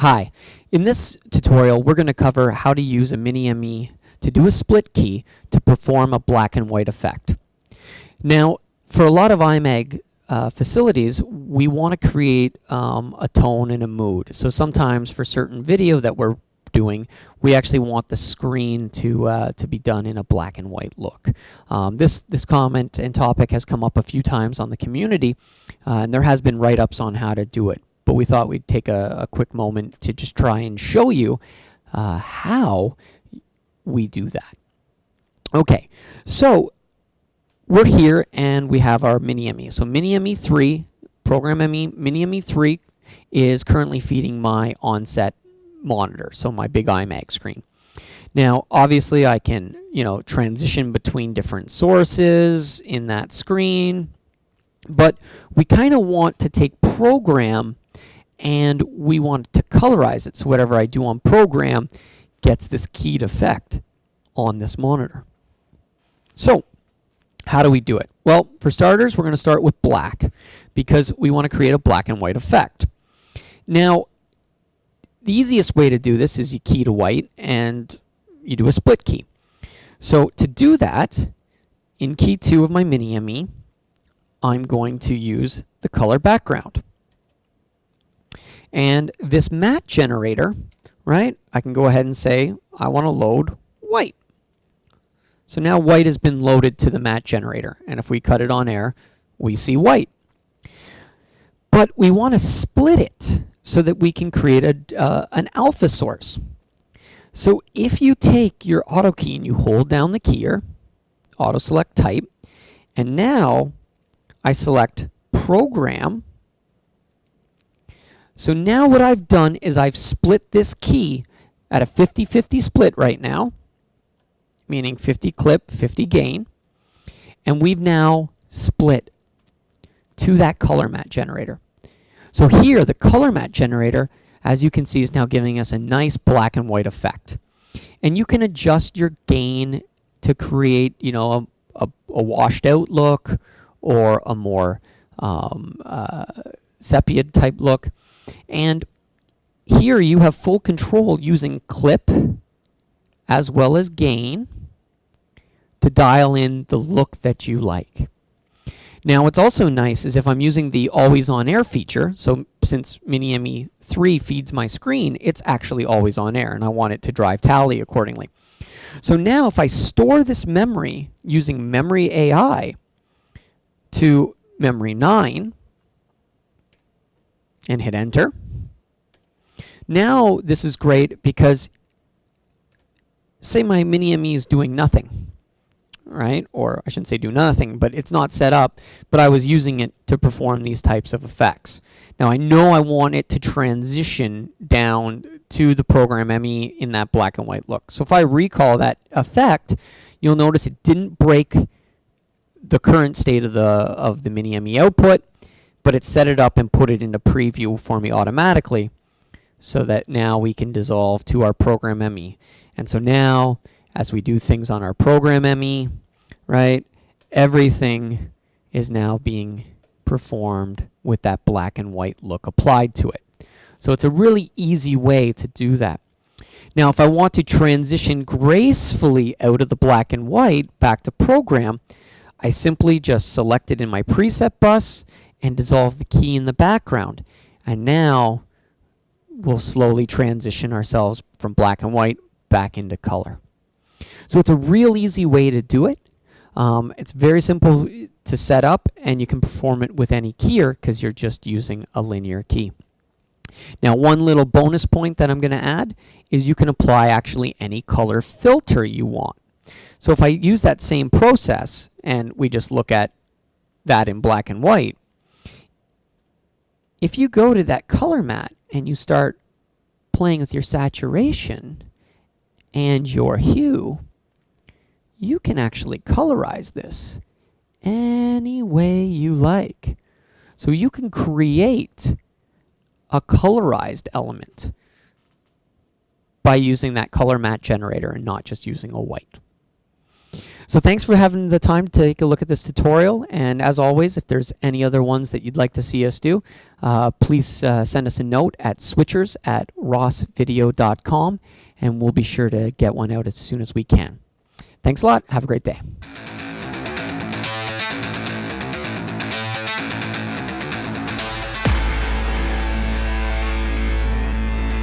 Hi, in this tutorial we're going to cover how to use a MiniME to do a split key to perform a black and white effect. Now, for a lot of Imag facilities, we want to create a tone and a mood. So sometimes for certain video that we're doing, we actually want the screen to be done in a black and white look. This comment and topic has come up a few times on the community, and there has been write-ups on how to do it. But we thought we'd take a quick moment to just try and show you how we do that. Okay, so we're here and we have our MiniME. So MiniME 3, program MiniME 3 is currently feeding my onset monitor, so my big Imag screen. Now, obviously I can, transition between different sources in that screen, but we kind of want to take program and we want to colorize it. So whatever I do on program gets this keyed effect on this monitor. So how do we do it? Well, for starters, we're going to start with black because we want to create a black and white effect. Now, the easiest way to do this is you key to white and you do a split key. So to do that, in key 2 of my MiniME, I'm going to use the color background. And this matte generator, right, I can go ahead and say I want to load white. So now white has been loaded to the matte generator. And if we cut it on air, we see white. But we want to split it so that we can create an alpha source. So if you take your auto key and you hold down the keyer, auto select type, and now I select program. So now what I've done is I've split this key at a 50-50 split right now, meaning 50 clip, 50 gain, and we've now split to that color matte generator. So here, the color matte generator, as you can see, is now giving us a nice black and white effect. And you can adjust your gain to create, a washed out look or a more sepia type look. And here you have full control using clip as well as gain to dial in the look that you like. Now what's also nice is if I'm using the always on air feature, so since MiniME 3 feeds my screen, it's actually always on air and I want it to drive tally accordingly. So now if I store this memory using MemoryAI to memory 9 and hit enter, now this is great because say my MiniME is doing nothing, right? Or I shouldn't say do nothing, but it's not set up, but I was using it to perform these types of effects. Now I know I want it to transition down to the program ME in that black and white look. So if I recall that effect, you'll notice it didn't break the current state of the MiniME output, but it set it up and put it into preview for me automatically so that now we can dissolve to our program ME. And so now as we do things on our program ME, right, everything is now being performed with that black and white look applied to it. So it's a really easy way to do that. Now if I want to transition gracefully out of the black and white back to program, I simply just select it in my preset bus and dissolve the key in the background. And now we'll slowly transition ourselves from black and white back into color. So it's a real easy way to do it. It's very simple to set up and you can perform it with any keyer because you're just using a linear key. Now one little bonus point that I'm going to add is you can apply actually any color filter you want. So if I use that same process and we just look at that in black and white, if you go to that color matte and you start playing with your saturation and your hue, you can actually colorize this any way you like. So you can create a colorized element by using that color matte generator and not just using a white. So thanks for having the time to take a look at this tutorial. And as always, if there's any other ones that you'd like to see us do, please send us a note at switchers@rossvideo.com, and we'll be sure to get one out as soon as we can. Thanks a lot. Have a great day.